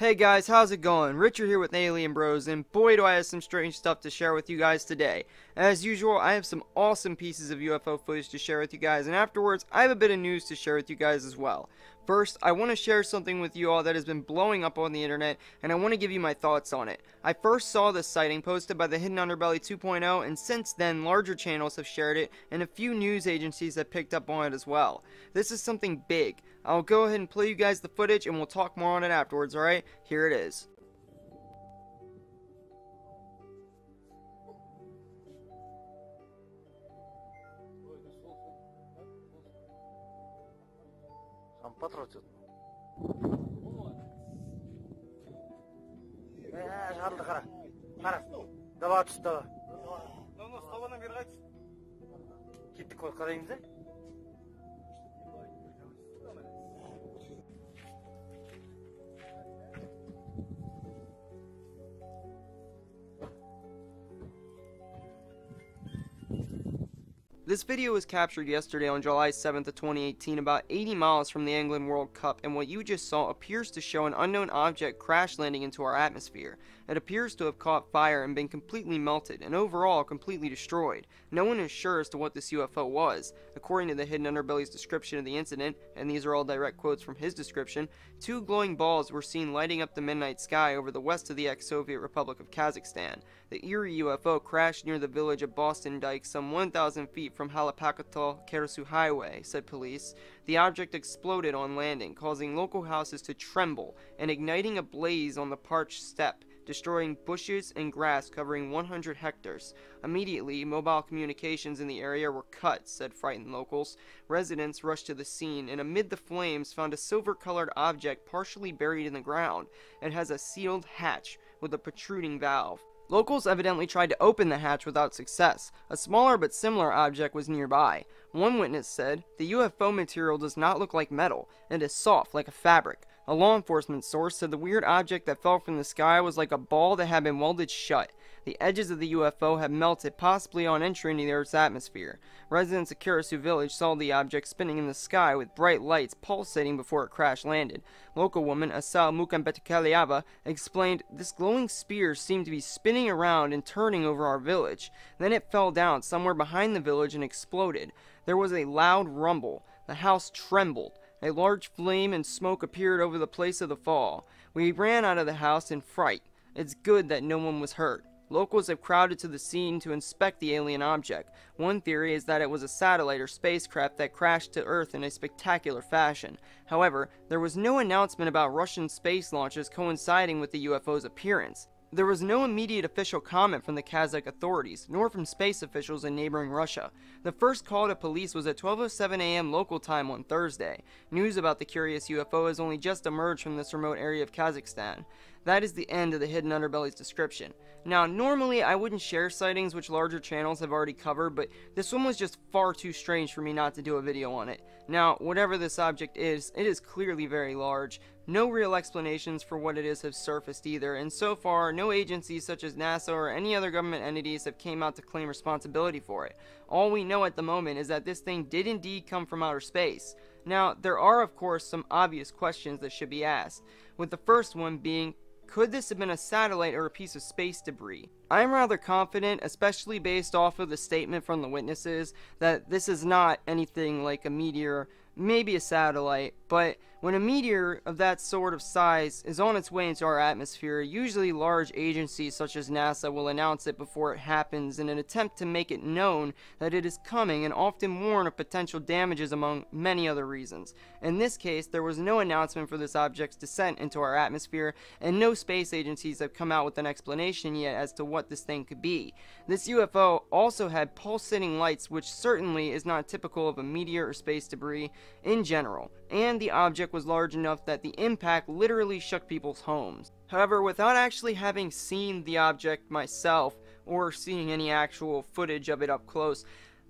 Hey guys, how's it going? Richard here with Alien Bros, and boy do I have some strange stuff to share with you guys today. As usual, I have some awesome pieces of UFO footage to share with you guys, and afterwards, I have a bit of news to share with you guys as well. First, I want to share something with you all that has been blowing up on the internet, and I want to give you my thoughts on it. I first saw this sighting posted by the Hidden Underbelly 2.0, and since then, larger channels have shared it, and a few news agencies have picked up on it as well. This is something big. I'll go ahead and play you guys the footage, and we'll talk more on it afterwards, alright? Here it is. This video was captured yesterday on July 7th of 2018, about 80 miles from the England World Cup, and what you just saw appears to show an unknown object crash landing into our atmosphere. It appears to have caught fire and been completely melted, and overall completely destroyed. No one is sure as to what this UFO was. According to the Hidden Underbelly's description of the incident, and these are all direct quotes from his description, two glowing balls were seen lighting up the midnight sky over the west of the ex-Soviet Republic of Kazakhstan. The eerie UFO crashed near the village of Boston Dyke, some 1,000 feet from Halapakatal-Karasu Highway, said police. The object exploded on landing, causing local houses to tremble and igniting a blaze on the parched steppe, destroying bushes and grass covering 100 hectares. Immediately, mobile communications in the area were cut, said frightened locals. Residents rushed to the scene and amid the flames found a silver-colored object partially buried in the ground. It has a sealed hatch with a protruding valve. Locals evidently tried to open the hatch without success. A smaller but similar object was nearby. One witness said, "The UFO material does not look like metal, and is soft like a fabric." A law enforcement source said the weird object that fell from the sky was like a ball that had been welded shut. The edges of the UFO had melted, possibly on entering the Earth's atmosphere. Residents of Karasu village saw the object spinning in the sky with bright lights pulsating before it crash landed. Local woman Asal Mukambetkaliava explained, "This glowing spear seemed to be spinning around and turning over our village. Then it fell down somewhere behind the village and exploded. There was a loud rumble. The house trembled. A large flame and smoke appeared over the place of the fall. We ran out of the house in fright. It's good that no one was hurt." Locals have crowded to the scene to inspect the alien object. One theory is that it was a satellite or spacecraft that crashed to Earth in a spectacular fashion. However, there was no announcement about Russian space launches coinciding with the UFO's appearance. There was no immediate official comment from the Kazakh authorities, nor from space officials in neighboring Russia. The first call to police was at 12:07 a.m. local time on Thursday. News about the curious UFO has only just emerged from this remote area of Kazakhstan. That is the end of the Hidden Underbelly's description. Now, normally I wouldn't share sightings which larger channels have already covered, but this one was just far too strange for me not to do a video on it. Now, whatever this object is, it is clearly very large. No real explanations for what it is have surfaced either, and so far, no agencies such as NASA or any other government entities have came out to claim responsibility for it. All we know at the moment is that this thing did indeed come from outer space. Now, there are of course some obvious questions that should be asked, with the first one being, could this have been a satellite or a piece of space debris? I am rather confident, especially based off of the statement from the witnesses, that this is not anything like a meteor, maybe a satellite, but when a meteor of that sort of size is on its way into our atmosphere, usually large agencies such as NASA will announce it before it happens in an attempt to make it known that it is coming and often warn of potential damages among many other reasons. In this case, there was no announcement for this object's descent into our atmosphere, and no space agencies have come out with an explanation yet as to what this thing could be. This UFO also had pulsating lights, which certainly is not typical of a meteor or space debris in general, and the object was large enough that the impact literally shook people's homes. However, without actually having seen the object myself, or seeing any actual footage of it up close,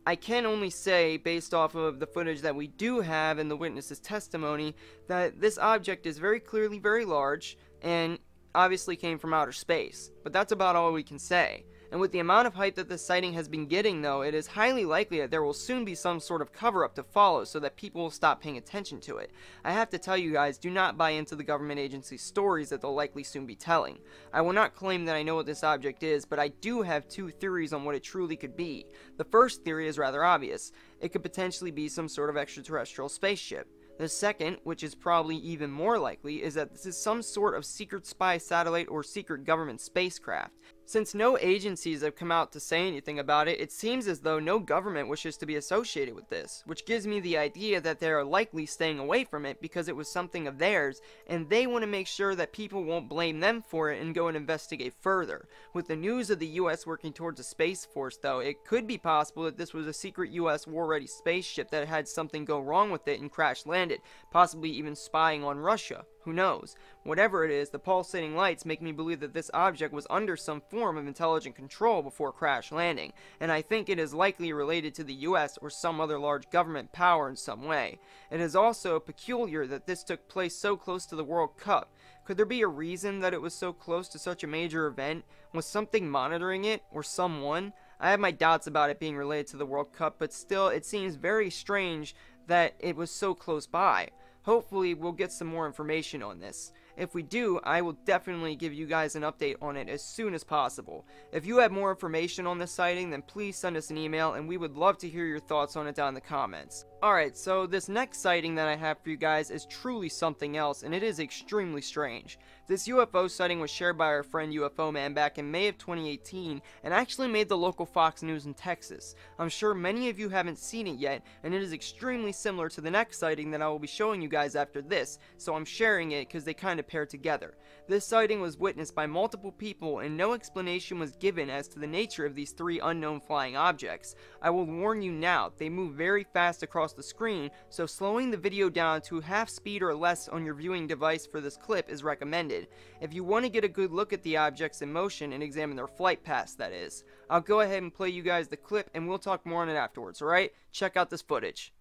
I can only say, based off of the footage that we do have and the witness's testimony, that this object is very clearly very large, and obviously came from outer space. But that's about all we can say. And with the amount of hype that this sighting has been getting though, it is highly likely that there will soon be some sort of cover-up to follow so that people will stop paying attention to it. I have to tell you guys, do not buy into the government agency's stories that they'll likely soon be telling. I will not claim that I know what this object is, but I do have two theories on what it truly could be. The first theory is rather obvious. It could potentially be some sort of extraterrestrial spaceship. The second, which is probably even more likely, is that this is some sort of secret spy satellite or secret government spacecraft. Since no agencies have come out to say anything about it, it seems as though no government wishes to be associated with this, which gives me the idea that they are likely staying away from it because it was something of theirs, and they want to make sure that people won't blame them for it and go and investigate further. With the news of the US working towards a space force though, it could be possible that this was a secret US war-ready spaceship that had something go wrong with it and crash landed, possibly even spying on Russia. Who knows? Whatever it is, the pulsating lights make me believe that this object was under some form of intelligent control before crash landing, and I think it is likely related to the US or some other large government power in some way. It is also peculiar that this took place so close to the World Cup. Could there be a reason that it was so close to such a major event? Was something monitoring it, or someone? I have my doubts about it being related to the World Cup, but still, it seems very strange that it was so close by. Hopefully, we'll get some more information on this. If we do, I will definitely give you guys an update on it as soon as possible. If you have more information on this sighting, then please send us an email, and we would love to hear your thoughts on it down in the comments. Alright, so this next sighting that I have for you guys is truly something else, and it is extremely strange. This UFO sighting was shared by our friend UFO Man back in May of 2018, and actually made the local Fox News in Texas. I'm sure many of you haven't seen it yet, and it is extremely similar to the next sighting that I will be showing you guys after this, so I'm sharing it because they kind of pair together. This sighting was witnessed by multiple people, and no explanation was given as to the nature of these three unknown flying objects. I will warn you now, they move very fast across the screen, so slowing the video down to half speed or less on your viewing device for this clip is recommended, if you want to get a good look at the objects in motion and examine their flight paths, that is. I'll go ahead and play you guys the clip, and we'll talk more on it afterwards, alright? Check out this footage.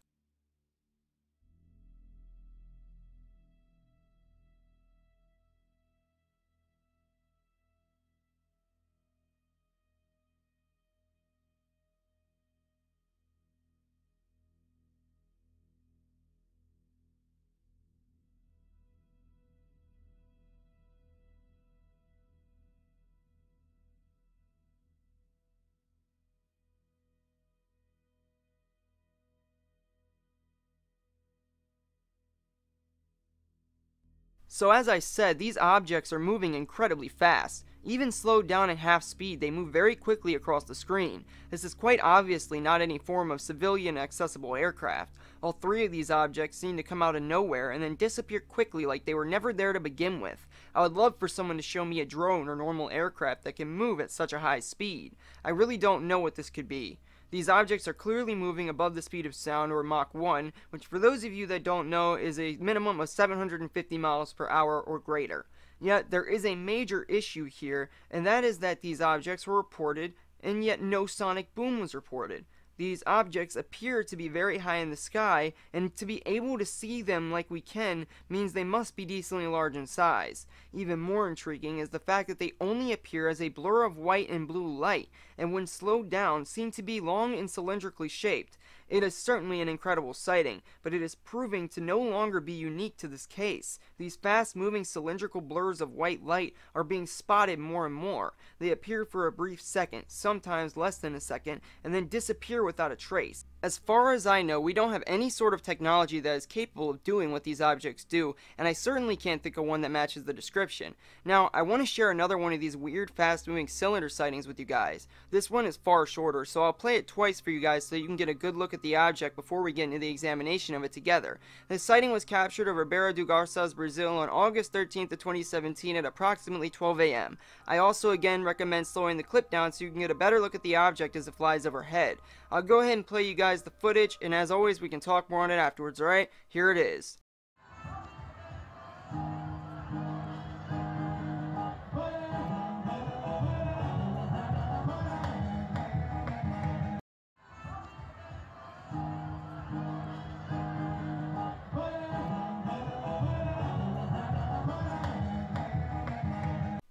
So as I said, these objects are moving incredibly fast. Even slowed down at half speed, they move very quickly across the screen. This is quite obviously not any form of civilian accessible aircraft. All three of these objects seem to come out of nowhere and then disappear quickly like they were never there to begin with. I would love for someone to show me a drone or normal aircraft that can move at such a high speed. I really don't know what this could be. These objects are clearly moving above the speed of sound, or Mach 1, which for those of you that don't know is a minimum of 750 miles per hour or greater. Yet there is a major issue here, and that is that these objects were reported, and yet no sonic boom was reported. These objects appear to be very high in the sky, and to be able to see them like we can means they must be decently large in size. Even more intriguing is the fact that they only appear as a blur of white and blue light, and when slowed down seem to be long and cylindrically shaped. It is certainly an incredible sighting, but it is proving to no longer be unique to this case. These fast-moving cylindrical blurs of white light are being spotted more and more. They appear for a brief second, sometimes less than a second, and then disappear without a trace. As far as I know, we don't have any sort of technology that is capable of doing what these objects do, and I certainly can't think of one that matches the description. Now, I want to share another one of these weird fast-moving cylinder sightings with you guys. This one is far shorter, so I'll play it twice for you guys so you can get a good look at the object before we get into the examination of it together. This sighting was captured over Barra do Garças, Brazil on August 13th of 2017 at approximately 12 a.m. I also again recommend slowing the clip down so you can get a better look at the object as it flies overhead. I'll go ahead and play you guys the footage, and as always we can talk more on it afterwards, alright? Here it is.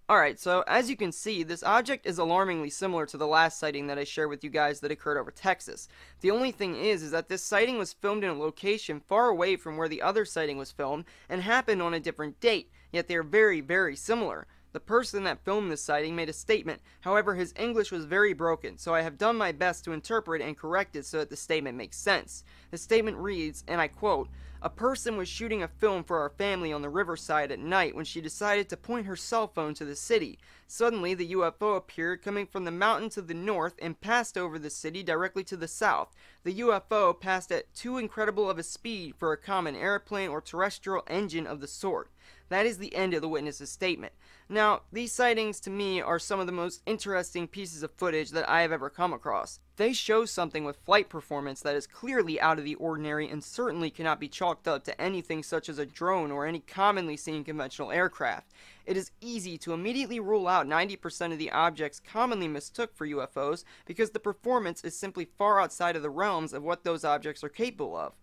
Alright, so as you can see, this object is alarmingly similar to the last sighting that I shared with you guys that occurred over Texas. The only thing is that this sighting was filmed in a location far away from where the other sighting was filmed and happened on a different date, yet they are very, very similar. The person that filmed this sighting made a statement, however his English was very broken, so I have done my best to interpret and correct it so that the statement makes sense. The statement reads, and I quote, "A person was shooting a film for our family on the riverside at night when she decided to point her cell phone to the city. Suddenly, the UFO appeared coming from the mountain to the north and passed over the city directly to the south. The UFO passed at too incredible of a speed for a common airplane or terrestrial engine of the sort." That is the end of the witness's statement. Now, these sightings to me are some of the most interesting pieces of footage that I have ever come across. They show something with flight performance that is clearly out of the ordinary and certainly cannot be chalked up to anything such as a drone or any commonly seen conventional aircraft. It is easy to immediately rule out 90% of the objects commonly mistook for UFOs because the performance is simply far outside of the realms of what those objects are capable of.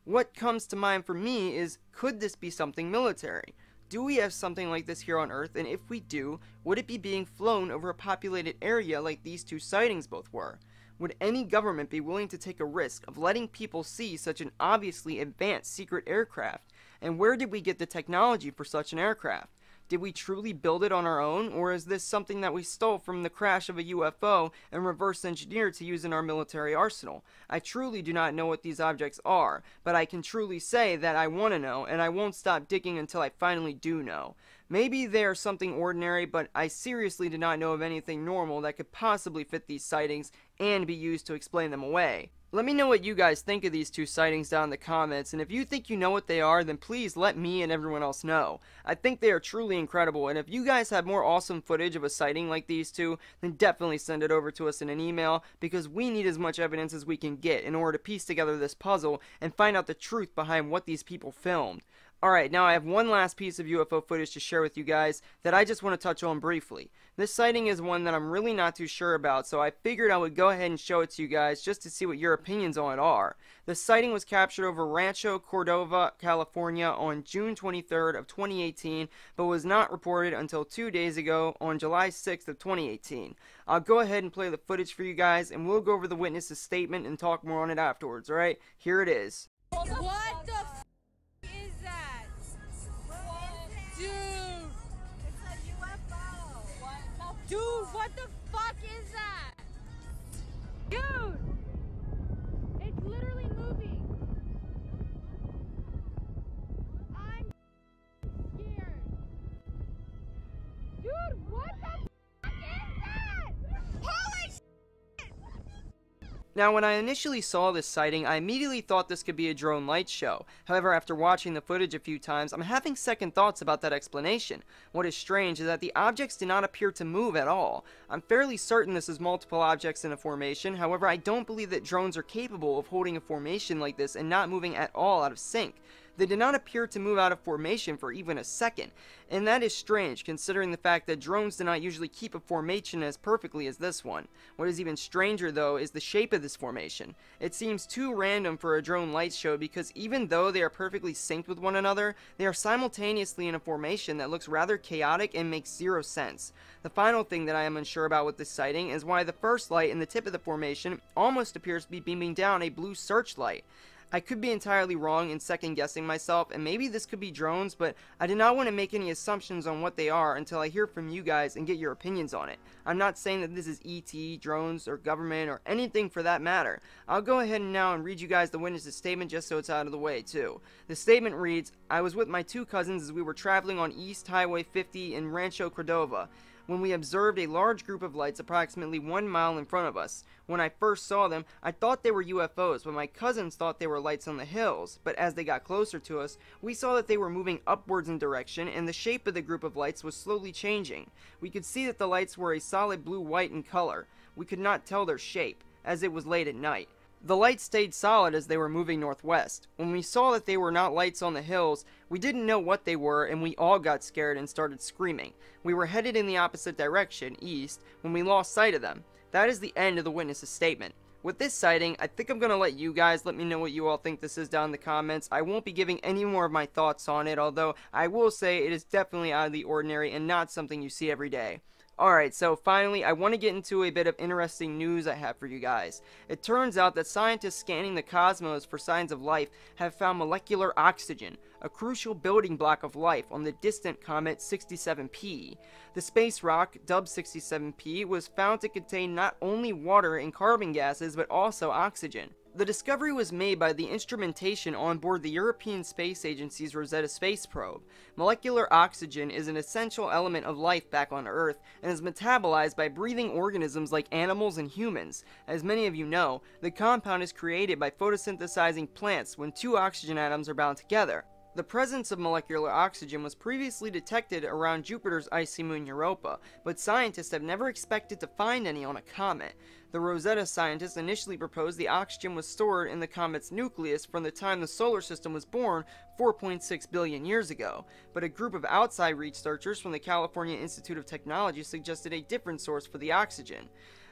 What comes to mind for me is, could this be something military? Do we have something like this here on Earth, and if we do, would it be being flown over a populated area like these two sightings both were? Would any government be willing to take a risk of letting people see such an obviously advanced secret aircraft? And where did we get the technology for such an aircraft? Did we truly build it on our own, or is this something that we stole from the crash of a UFO and reverse engineered to use in our military arsenal? I truly do not know what these objects are, but I can truly say that I want to know, and I won't stop digging until I finally do know. Maybe they are something ordinary, but I seriously do not know of anything normal that could possibly fit these sightings and be used to explain them away. Let me know what you guys think of these two sightings down in the comments, and if you think you know what they are, then please let me and everyone else know. I think they are truly incredible, and if you guys have more awesome footage of a sighting like these two, then definitely send it over to us in an email, because we need as much evidence as we can get in order to piece together this puzzle and find out the truth behind what these people filmed. Alright, now I have one last piece of UFO footage to share with you guys that I just want to touch on briefly. This sighting is one that I'm really not too sure about, so I figured I would go ahead and show it to you guys just to see what your opinions on it are. The sighting was captured over Rancho Cordova, California on June 23rd of 2018, but was not reported until 2 days ago on July 6th of 2018. I'll go ahead and play the footage for you guys, and we'll go over the witness's statement and talk more on it afterwards, alright? Here it is. What the f is that? Dude! It's a UFO. Dude, what the fuck is that? Dude! It's literally moving. I'm scared. Dude, what the fuck is that? Holy shit! Now, when I initially saw this sighting, I immediately thought this could be a drone light show. However, after watching the footage a few times, I'm having second thoughts about that explanation. What is strange is that the objects do not appear to move at all. I'm fairly certain this is multiple objects in a formation, however, I don't believe that drones are capable of holding a formation like this and not moving at all out of sync. They did not appear to move out of formation for even a second, and that is strange considering the fact that drones do not usually keep a formation as perfectly as this one. What is even stranger though is the shape of this formation. It seems too random for a drone light show because even though they are perfectly synced with one another, they are simultaneously in a formation that looks rather chaotic and makes zero sense. The final thing that I am unsure about with this sighting is why the first light in the tip of the formation almost appears to be beaming down a blue searchlight. I could be entirely wrong in second guessing myself, and maybe this could be drones, but I did not want to make any assumptions on what they are until I hear from you guys and get your opinions on it. I'm not saying that this is ET, drones, or government, or anything for that matter. I'll go ahead now and read you guys the witness's statement just so it's out of the way, too. The statement reads, "I was with my two cousins as we were traveling on East Highway 50 in Rancho Cordova, when we observed a large group of lights approximately 1 mile in front of us. When I first saw them, I thought they were UFOs, but my cousins thought they were lights on the hills. But as they got closer to us, we saw that they were moving upwards in direction, and the shape of the group of lights was slowly changing. We could see that the lights were a solid blue-white in color. We could not tell their shape, as it was late at night. The lights stayed solid as they were moving northwest. When we saw that they were not lights on the hills, we didn't know what they were and we all got scared and started screaming. We were headed in the opposite direction, east, when we lost sight of them." That is the end of the witness's statement. With this sighting, I think I'm going to let you guys let me know what you all think this is down in the comments. I won't be giving any more of my thoughts on it, although I will say it is definitely out of the ordinary and not something you see every day. Alright, so finally, I want to get into a bit of interesting news I have for you guys. It turns out that scientists scanning the cosmos for signs of life have found molecular oxygen, a crucial building block of life on the distant comet 67P. The space rock, dubbed 67P, was found to contain not only water and carbon gases, but also oxygen. The discovery was made by the instrumentation on board the European Space Agency's Rosetta space probe. Molecular oxygen is an essential element of life back on Earth and is metabolized by breathing organisms like animals and humans. As many of you know, the compound is created by photosynthesizing plants when two oxygen atoms are bound together. The presence of molecular oxygen was previously detected around Jupiter's icy moon Europa, but scientists have never expected to find any on a comet. The Rosetta scientists initially proposed the oxygen was stored in the comet's nucleus from the time the solar system was born 4.6 billion years ago, but a group of outside researchers from the California Institute of Technology suggested a different source for the oxygen.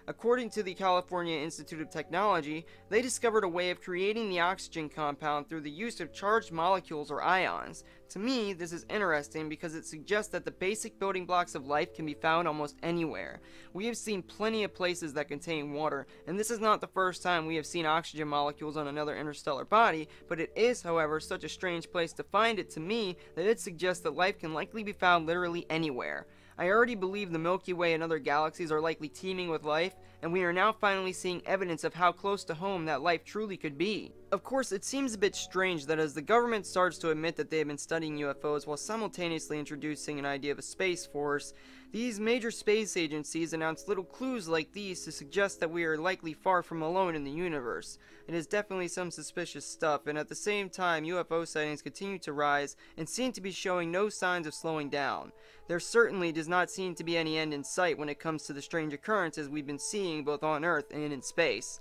According to the California Institute of Technology, they discovered a way of creating the oxygen compound through the use of charged molecules or ions. To me, this is interesting because it suggests that the basic building blocks of life can be found almost anywhere. We have seen plenty of places that contain water, and this is not the first time we have seen oxygen molecules on another interstellar body, but it is, however, such a strange place to find it to me that it suggests that life can likely be found literally anywhere. I already believe the Milky Way and other galaxies are likely teeming with life, and we are now finally seeing evidence of how close to home that life truly could be. Of course, it seems a bit strange that as the government starts to admit that they have been studying UFOs while simultaneously introducing an idea of a space force, these major space agencies announce little clues like these to suggest that we are likely far from alone in the universe. It is definitely some suspicious stuff, and at the same time, UFO sightings continue to rise and seem to be showing no signs of slowing down. There certainly does not seem to be any end in sight when it comes to the strange occurrences we've been seeing both on Earth and in space.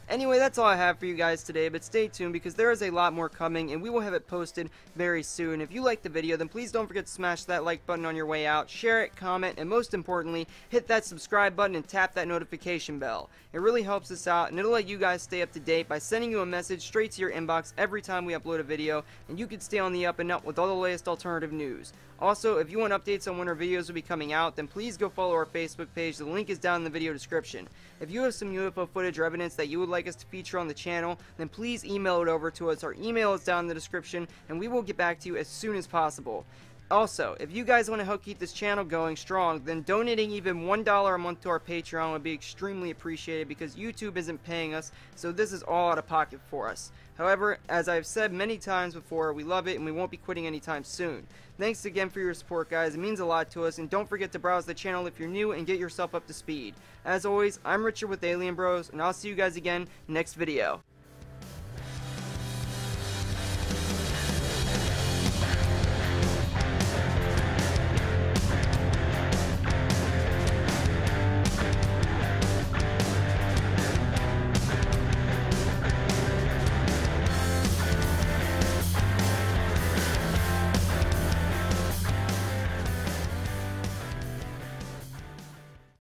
Anyway, that's all I have for you guys today, but stay tuned because there is a lot more coming and we will have it posted very soon. If you liked the video, then please don't forget to smash that like button on your way out, share it, comment, and most importantly, hit that subscribe button and tap that notification bell. It really helps us out and it'll let you guys stay up to date by sending you a message straight to your inbox every time we upload a video, and you can stay on the up and up with all the latest alternative news. Also, if you want updates on when our videos will be coming out, then please go follow our Facebook page. The link is down in the video description. If you have some UFO footage or evidence that you would like us to feature on the channel, then please email it over to us. Our email is down in the description, and we will get back to you as soon as possible. Also, if you guys want to help keep this channel going strong, then donating even $1 a month to our Patreon would be extremely appreciated because YouTube isn't paying us, so this is all out of pocket for us. However, as I've said many times before, we love it and we won't be quitting anytime soon. Thanks again for your support, guys. It means a lot to us, and don't forget to browse the channel if you're new and get yourself up to speed. As always, I'm Richard with Alien Bros, and I'll see you guys again next video.